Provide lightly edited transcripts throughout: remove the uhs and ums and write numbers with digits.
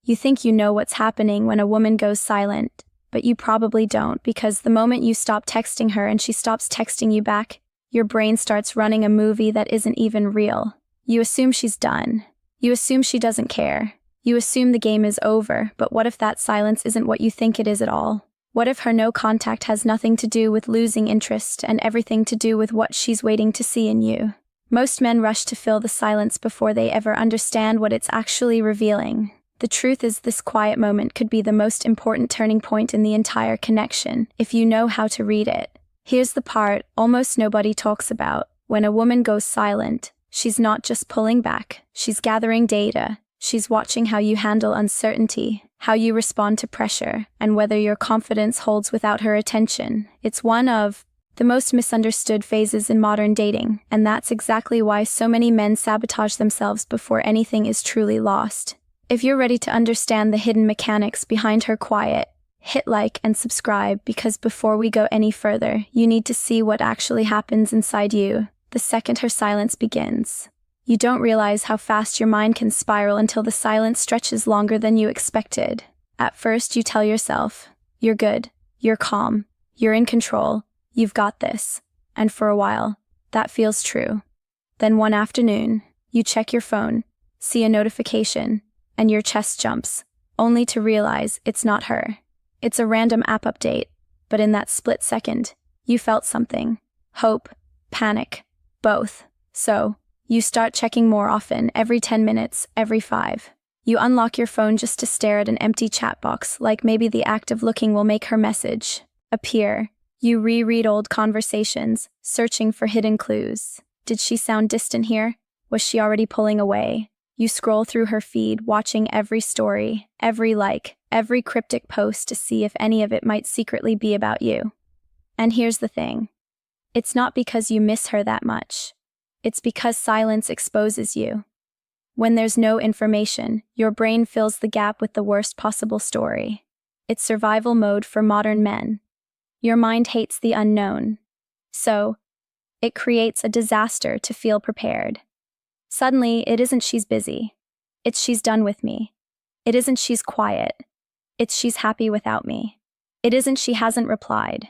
You think you know what's happening when a woman goes silent, but you probably don't, because the moment you stop texting her and she stops texting you back, your brain starts running a movie that isn't even real. You assume she's done. You assume she doesn't care. You assume the game is over, but what if that silence isn't what you think it is at all? What if her no contact has nothing to do with losing interest and everything to do with what she's waiting to see in you? Most men rush to fill the silence before they ever understand what it's actually revealing. The truth is, this quiet moment could be the most important turning point in the entire connection, if you know how to read it. Here's the part almost nobody talks about. When a woman goes silent, she's not just pulling back, she's gathering data. She's watching how you handle uncertainty, how you respond to pressure, and whether your confidence holds without her attention. It's one of the most misunderstood phases in modern dating, and that's exactly why so many men sabotage themselves before anything is truly lost. If you're ready to understand the hidden mechanics behind her quiet, hit like and subscribe, because before we go any further, you need to see what actually happens inside you the second her silence begins. You don't realize how fast your mind can spiral until the silence stretches longer than you expected. At first, you tell yourself, you're good, you're calm, you're in control, you've got this. And for a while, that feels true. Then one afternoon, you check your phone, see a notification, and your chest jumps, only to realize it's not her. It's a random app update, but in that split second, you felt something. Hope, panic, both. So, you start checking more often, every 10 minutes, every 5. You unlock your phone just to stare at an empty chat box, like maybe the act of looking will make her message appear. You reread old conversations, searching for hidden clues. Did she sound distant here? Was she already pulling away? You scroll through her feed, watching every story, every like, every cryptic post to see if any of it might secretly be about you. And here's the thing. It's not because you miss her that much. It's because silence exposes you. When there's no information, your brain fills the gap with the worst possible story. It's survival mode for modern men. Your mind hates the unknown. So, it creates a disaster to feel prepared. Suddenly, it isn't she's busy. It's she's done with me. It isn't she's quiet. It's she's happy without me. It isn't she hasn't replied.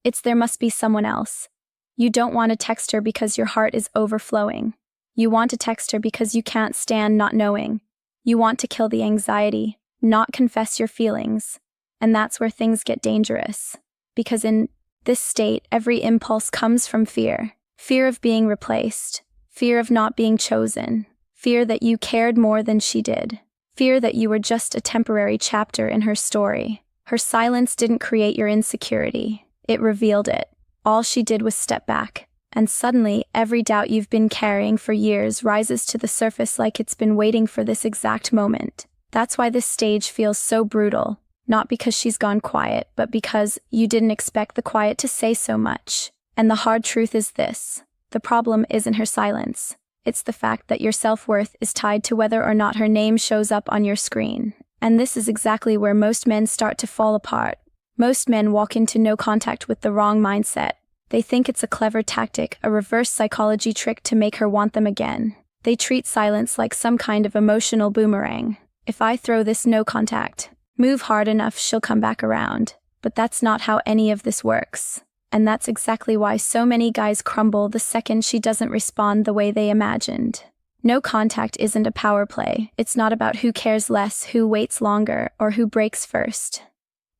It's there must be someone else. You don't want to text her because your heart is overflowing. You want to text her because you can't stand not knowing. You want to kill the anxiety, not confess your feelings. And that's where things get dangerous. Because in this state, every impulse comes from fear. Fear of being replaced. Fear of not being chosen. Fear that you cared more than she did. Fear that you were just a temporary chapter in her story. Her silence didn't create your insecurity. It revealed it. All she did was step back, and suddenly every doubt you've been carrying for years rises to the surface like it's been waiting for this exact moment. That's why this stage feels so brutal, not because she's gone quiet, but because you didn't expect the quiet to say so much. And the hard truth is this: the problem isn't her silence. It's the fact that your self-worth is tied to whether or not her name shows up on your screen. And this is exactly where most men start to fall apart. Most men walk into no contact with the wrong mindset. They think it's a clever tactic, a reverse psychology trick to make her want them again. They treat silence like some kind of emotional boomerang. If I throw this no contact move hard enough, she'll come back around. But that's not how any of this works. And that's exactly why so many guys crumble the second she doesn't respond the way they imagined. No contact isn't a power play. It's not about who cares less, who waits longer, or who breaks first.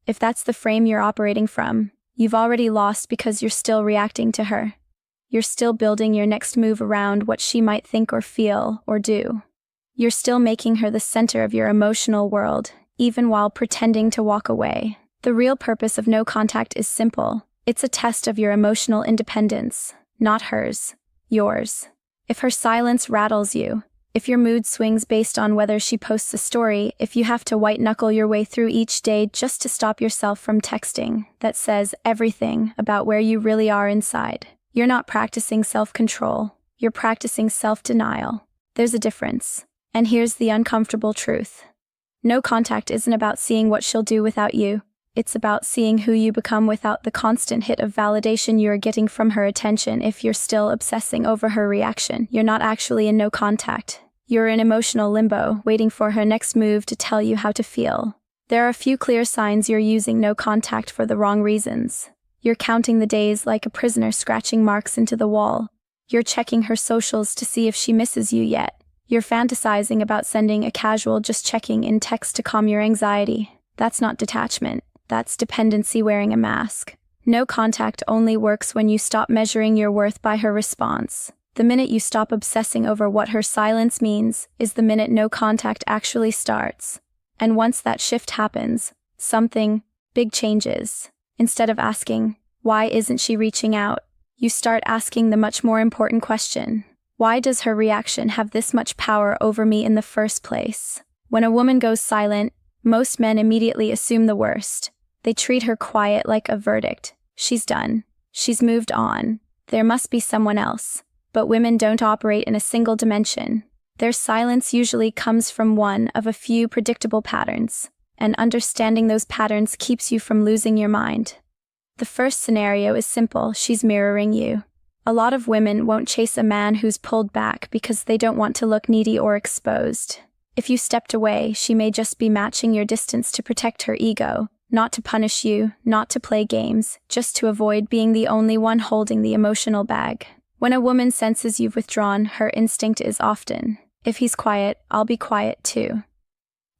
If that's the frame you're operating from, you've already lost because you're still reacting to her. You're still building your next move around what she might think or feel or do. You're still making her the center of your emotional world, even while pretending to walk away. The real purpose of no contact is simple. It's a test of your emotional independence, not hers, yours. If her silence rattles you, if your mood swings based on whether she posts a story, if you have to white-knuckle your way through each day just to stop yourself from texting that says everything about where you really are inside, you're not practicing self-control, you're practicing self-denial. There's a difference. And here's the uncomfortable truth. No contact isn't about seeing what she'll do without you. It's about seeing who you become without the constant hit of validation you're getting from her attention. If you're still obsessing over her reaction, you're not actually in no contact. You're in emotional limbo, waiting for her next move to tell you how to feel. There are a few clear signs you're using no contact for the wrong reasons. You're counting the days like a prisoner scratching marks into the wall. You're checking her socials to see if she misses you yet. You're fantasizing about sending a casual just checking in text to calm your anxiety. That's not detachment. That's dependency wearing a mask. No contact only works when you stop measuring your worth by her response. The minute you stop obsessing over what her silence means is the minute no contact actually starts. And once that shift happens, something big changes. Instead of asking, why isn't she reaching out? You start asking the much more important question. Why does her reaction have this much power over me in the first place? When a woman goes silent, most men immediately assume the worst. They treat her quiet like a verdict. She's done. She's moved on. There must be someone else. But women don't operate in a single dimension. Their silence usually comes from one of a few predictable patterns, and understanding those patterns keeps you from losing your mind. The first scenario is simple: she's mirroring you. A lot of women won't chase a man who's pulled back because they don't want to look needy or exposed. If you stepped away, she may just be matching your distance to protect her ego, not to punish you, not to play games, just to avoid being the only one holding the emotional bag. When a woman senses you've withdrawn, her instinct is often, if he's quiet, I'll be quiet too.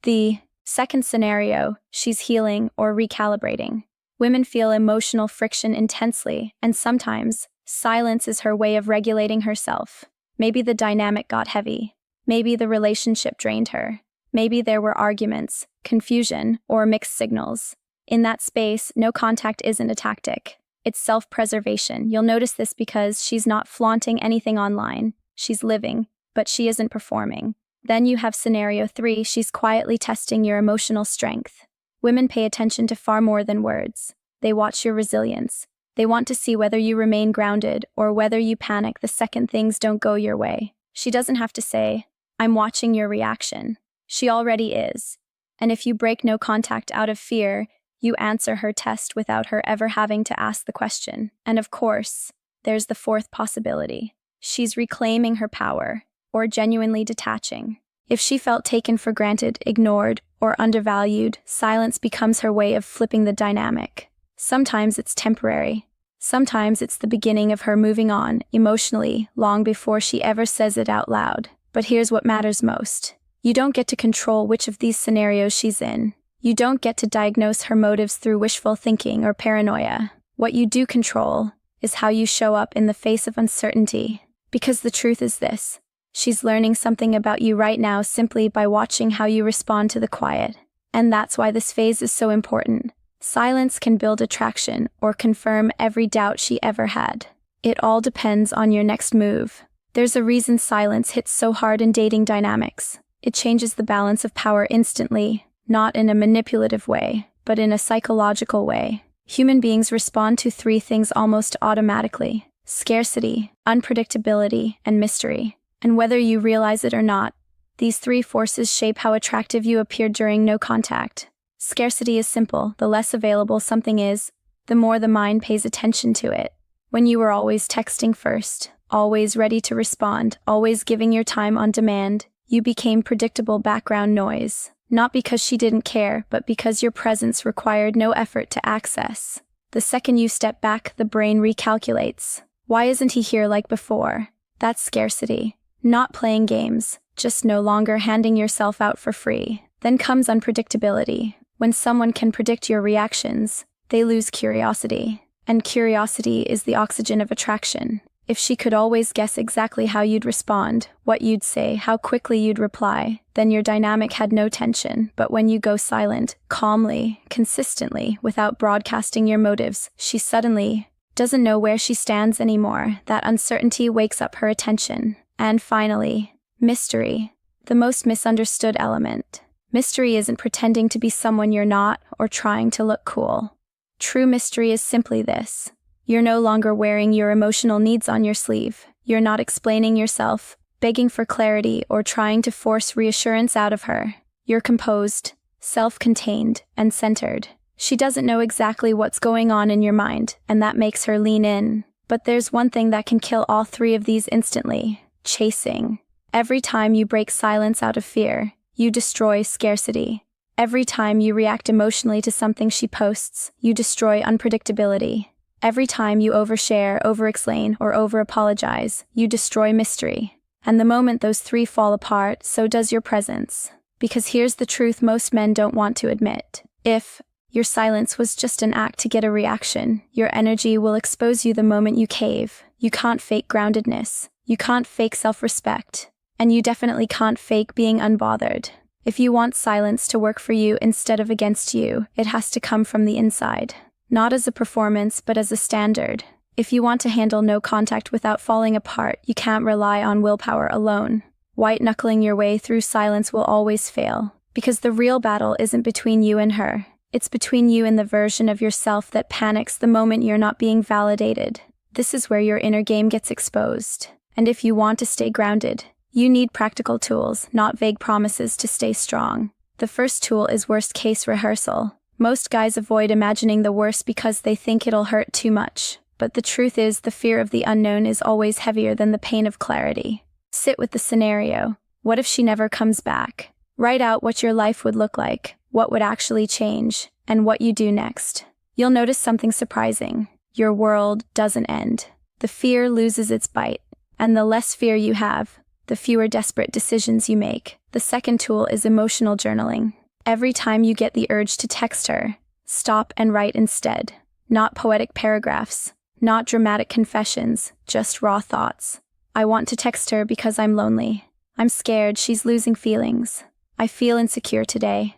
The second scenario, she's healing or recalibrating. Women feel emotional friction intensely, and sometimes silence is her way of regulating herself. Maybe the dynamic got heavy. Maybe the relationship drained her. Maybe there were arguments, confusion, or mixed signals. In that space, no contact isn't a tactic. It's self-preservation. You'll notice this because she's not flaunting anything online. She's living, but she isn't performing. Then you have scenario 3, she's quietly testing your emotional strength. Women pay attention to far more than words. They watch your resilience. They want to see whether you remain grounded or whether you panic the second things don't go your way. She doesn't have to say, I'm watching your reaction. She already is. And if you break no contact out of fear, you answer her test without her ever having to ask the question. And of course, there's the fourth possibility. She's reclaiming her power, or genuinely detaching. If she felt taken for granted, ignored, or undervalued, silence becomes her way of flipping the dynamic. Sometimes it's temporary. Sometimes it's the beginning of her moving on, emotionally, long before she ever says it out loud. But here's what matters most. You don't get to control which of these scenarios she's in. You don't get to diagnose her motives through wishful thinking or paranoia. What you do control is how you show up in the face of uncertainty. Because the truth is this: she's learning something about you right now simply by watching how you respond to the quiet. And that's why this phase is so important. Silence can build attraction or confirm every doubt she ever had. It all depends on your next move. There's a reason silence hits so hard in dating dynamics. It changes the balance of power instantly, not in a manipulative way, but in a psychological way. Human beings respond to 3 things almost automatically: scarcity, unpredictability, and mystery. And whether you realize it or not, these 3 forces shape how attractive you appear during no contact. Scarcity is simple. The less available something is, the more the mind pays attention to it. When you were always texting first, always ready to respond, always giving your time on demand, you became predictable background noise. Not because she didn't care, but because your presence required no effort to access. The second you step back, the brain recalculates. Why isn't he here like before? That's scarcity. Not playing games, just no longer handing yourself out for free. Then comes unpredictability. When someone can predict your reactions, they lose curiosity. And curiosity is the oxygen of attraction. If she could always guess exactly how you'd respond, what you'd say, how quickly you'd reply, then your dynamic had no tension. But when you go silent, calmly, consistently, without broadcasting your motives, she suddenly doesn't know where she stands anymore. That uncertainty wakes up her attention. And finally, mystery. The most misunderstood element. Mystery isn't pretending to be someone you're not or trying to look cool. True mystery is simply this: you're no longer wearing your emotional needs on your sleeve. You're not explaining yourself, begging for clarity, or trying to force reassurance out of her. You're composed, self-contained, and centered. She doesn't know exactly what's going on in your mind, and that makes her lean in. But there's one thing that can kill all 3 of these instantly: chasing. Every time you break silence out of fear, you destroy scarcity. Every time you react emotionally to something she posts, you destroy unpredictability. Every time you overshare, over-explain, or over-apologize, you destroy mystery. And the moment those three fall apart, so does your presence. Because here's the truth most men don't want to admit. If your silence was just an act to get a reaction, your energy will expose you the moment you cave. You can't fake groundedness. You can't fake self-respect. And you definitely can't fake being unbothered. If you want silence to work for you instead of against you, it has to come from the inside. Not as a performance, but as a standard. If you want to handle no contact without falling apart, you can't rely on willpower alone. White-knuckling your way through silence will always fail. Because the real battle isn't between you and her. It's between you and the version of yourself that panics the moment you're not being validated. This is where your inner game gets exposed. And if you want to stay grounded, you need practical tools, not vague promises to stay strong. The first tool is worst-case rehearsal. Most guys avoid imagining the worst because they think it'll hurt too much. But the truth is, the fear of the unknown is always heavier than the pain of clarity. Sit with the scenario. What if she never comes back? Write out what your life would look like, what would actually change, and what you do next. You'll notice something surprising. Your world doesn't end. The fear loses its bite. And the less fear you have, the fewer desperate decisions you make. The second tool is emotional journaling. Every time you get the urge to text her, stop and write instead. Not poetic paragraphs, not dramatic confessions, just raw thoughts. I want to text her because I'm lonely. I'm scared she's losing feelings. I feel insecure today.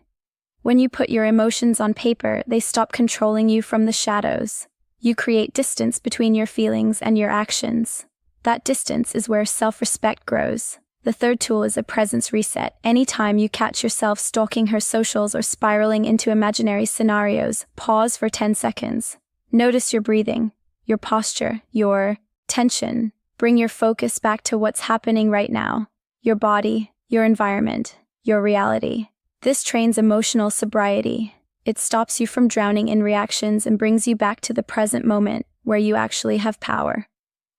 When you put your emotions on paper, they stop controlling you from the shadows. You create distance between your feelings and your actions. That distance is where self-respect grows. The third tool is a presence reset. Anytime you catch yourself stalking her socials or spiraling into imaginary scenarios, pause for 10 seconds. Notice your breathing, your posture, your tension. Bring your focus back to what's happening right now. Your body, your environment, your reality. This trains emotional sobriety. It stops you from drowning in reactions and brings you back to the present moment where you actually have power.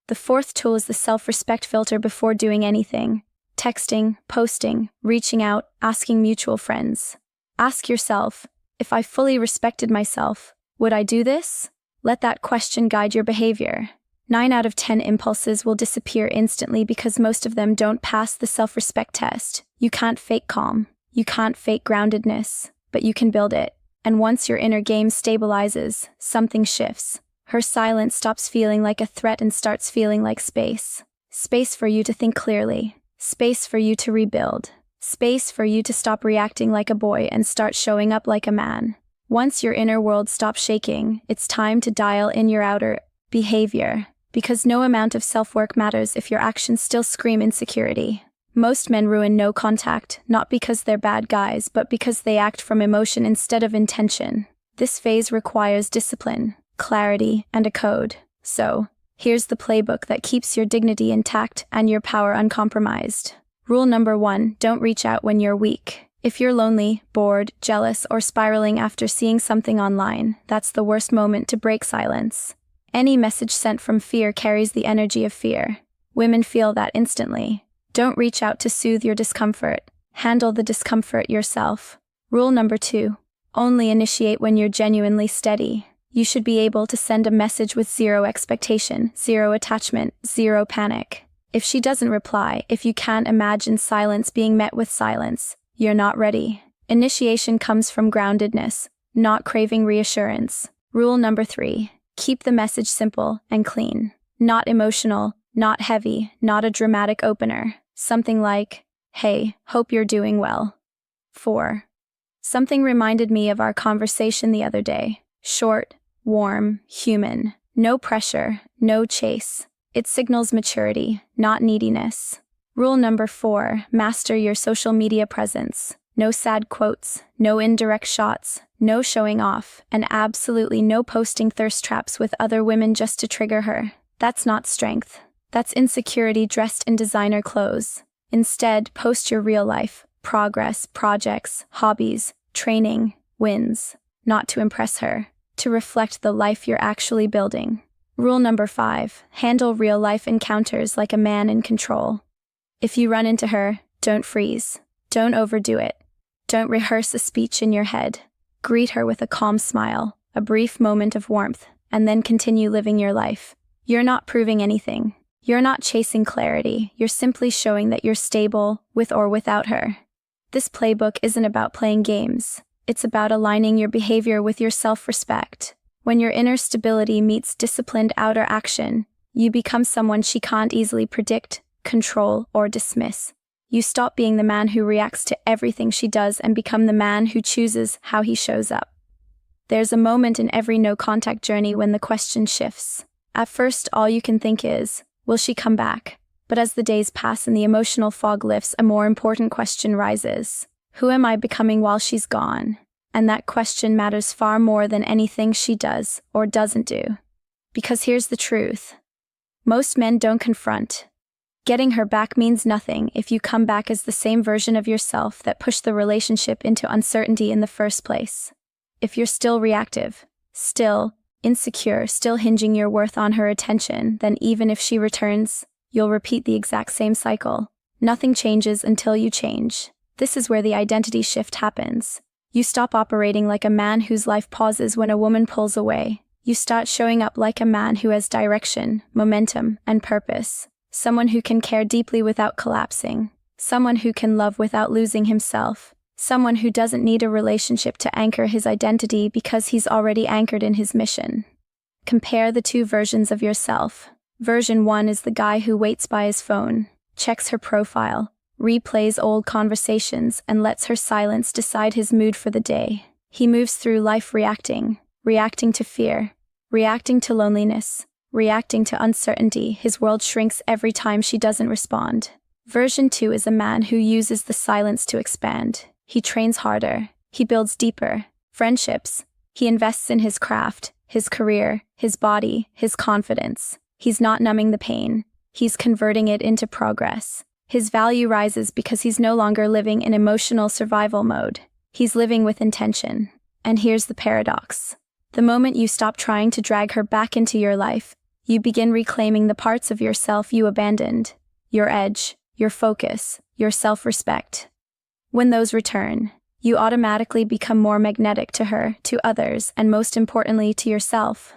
The fourth tool is the self-respect filter before doing anything. Texting, posting, reaching out, asking mutual friends. Ask yourself, if I fully respected myself, would I do this? Let that question guide your behavior. 9 out of 10 impulses will disappear instantly because most of them don't pass the self-respect test. You can't fake calm. You can't fake groundedness, but you can build it. And once your inner game stabilizes, something shifts. Her silence stops feeling like a threat and starts feeling like space. Space for you to think clearly. Space for you to rebuild. Space for you to stop reacting like a boy and start showing up like a man. Once your inner world stops shaking, it's time to dial in your outer behavior. Because no amount of self-work matters if your actions still scream insecurity. Most men ruin no contact, not because they're bad guys, but because they act from emotion instead of intention. This phase requires discipline, clarity, and a code. So, here's the playbook that keeps your dignity intact and your power uncompromised. Rule number 1, don't reach out when you're weak. If you're lonely, bored, jealous, or spiraling after seeing something online, that's the worst moment to break silence. Any message sent from fear carries the energy of fear. Women feel that instantly. Don't reach out to soothe your discomfort. Handle the discomfort yourself. Rule number 2, only initiate when you're genuinely steady. You should be able to send a message with zero expectation, zero attachment, zero panic. If she doesn't reply, if you can't imagine silence being met with silence, you're not ready. Initiation comes from groundedness, not craving reassurance. Rule number 3, keep the message simple and clean. Not emotional, not heavy, not a dramatic opener. Something like, hey, hope you're doing well. 4. Something reminded me of our conversation the other day. Short, warm, human. No pressure, no chase. It signals maturity, not neediness. Rule number 4, master your social media presence. No sad quotes, no indirect shots, no showing off, and absolutely no posting thirst traps with other women just to trigger her. That's not strength. That's insecurity dressed in designer clothes. Instead, post your real life, progress, projects, hobbies, training, wins. Not to impress her, to reflect the life you're actually building. Rule number 5, handle real-life encounters like a man in control. If you run into her, don't freeze. Don't overdo it. Don't rehearse a speech in your head. Greet her with a calm smile, a brief moment of warmth, and then continue living your life. You're not proving anything. You're not chasing clarity. You're simply showing that you're stable, with or without her. This playbook isn't about playing games. It's about aligning your behavior with your self-respect. When your inner stability meets disciplined outer action, you become someone she can't easily predict, control, or dismiss. You stop being the man who reacts to everything she does and become the man who chooses how he shows up. There's a moment in every no-contact journey when the question shifts. At first, all you can think is, will she come back? But as the days pass and the emotional fog lifts, a more important question rises. Who am I becoming while she's gone? And that question matters far more than anything she does or doesn't do. Because here's the truth. Most men don't confront. Getting her back means nothing if you come back as the same version of yourself that pushed the relationship into uncertainty in the first place. If you're still reactive, still insecure, still hinging your worth on her attention, then even if she returns, you'll repeat the exact same cycle. Nothing changes until you change. This is where the identity shift happens. You stop operating like a man whose life pauses when a woman pulls away. You start showing up like a man who has direction, momentum, and purpose. Someone who can care deeply without collapsing. Someone who can love without losing himself. Someone who doesn't need a relationship to anchor his identity because he's already anchored in his mission. Compare the two versions of yourself. Version 1 is the guy who waits by his phone, checks her profile, replays old conversations, and lets her silence decide his mood for the day. He moves through life reacting to fear, reacting to loneliness, reacting to uncertainty. His world shrinks every time she doesn't respond. Version 2 is a man who uses the silence to expand. He trains harder. He builds deeper friendships. He invests in his craft, his career, his body, his confidence. He's not numbing the pain. He's converting it into progress. His value rises because he's no longer living in emotional survival mode. He's living with intention. And here's the paradox. The moment you stop trying to drag her back into your life, you begin reclaiming the parts of yourself you abandoned. Your edge, your focus, your self-respect. When those return, you automatically become more magnetic to her, to others, and most importantly, to yourself.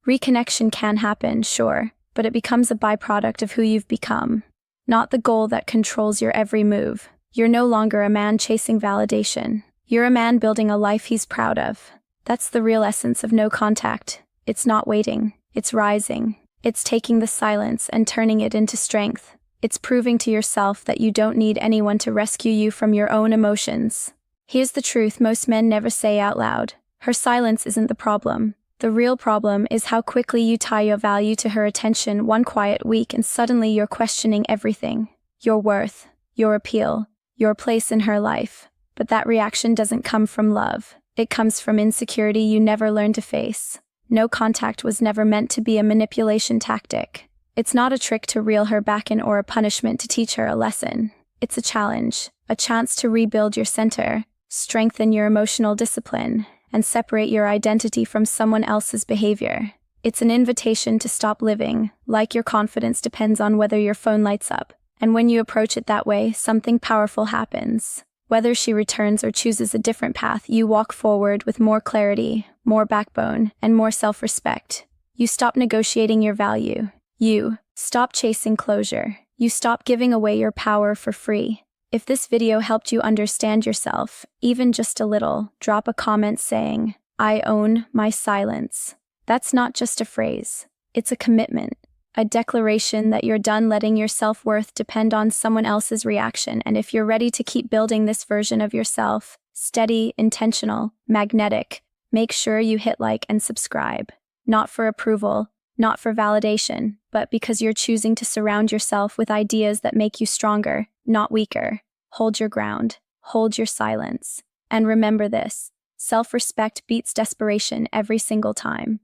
Reconnection can happen, sure, but it becomes a byproduct of who you've become, not the goal that controls your every move. You're no longer a man chasing validation. You're a man building a life he's proud of. That's the real essence of no contact. It's not waiting. It's rising. It's taking the silence and turning it into strength. It's proving to yourself that you don't need anyone to rescue you from your own emotions. Here's the truth most men never say out loud. Her silence isn't the problem. The real problem is how quickly you tie your value to her attention one quiet week and suddenly you're questioning everything. Your worth, your appeal, your place in her life. But that reaction doesn't come from love. It comes from insecurity you never learned to face. No contact was never meant to be a manipulation tactic. It's not a trick to reel her back in or a punishment to teach her a lesson. It's a challenge, a chance to rebuild your center, strengthen your emotional discipline, and separate your identity from someone else's behavior. It's an invitation to stop living like your confidence depends on whether your phone lights up. And when you approach it that way, something powerful happens. Whether she returns or chooses a different path, you walk forward with more clarity, more backbone, and more self-respect. You stop negotiating your value. You stop chasing closure. You stop giving away your power for free. If this video helped you understand yourself, even just a little, drop a comment saying, "I own my silence." That's not just a phrase. It's a commitment. A declaration that you're done letting your self-worth depend on someone else's reaction. And if you're ready to keep building this version of yourself, steady, intentional, magnetic, make sure you hit like and subscribe. Not for approval, not for validation, but because you're choosing to surround yourself with ideas that make you stronger, not weaker. Hold your ground. Hold your silence. And remember this: self-respect beats desperation every single time.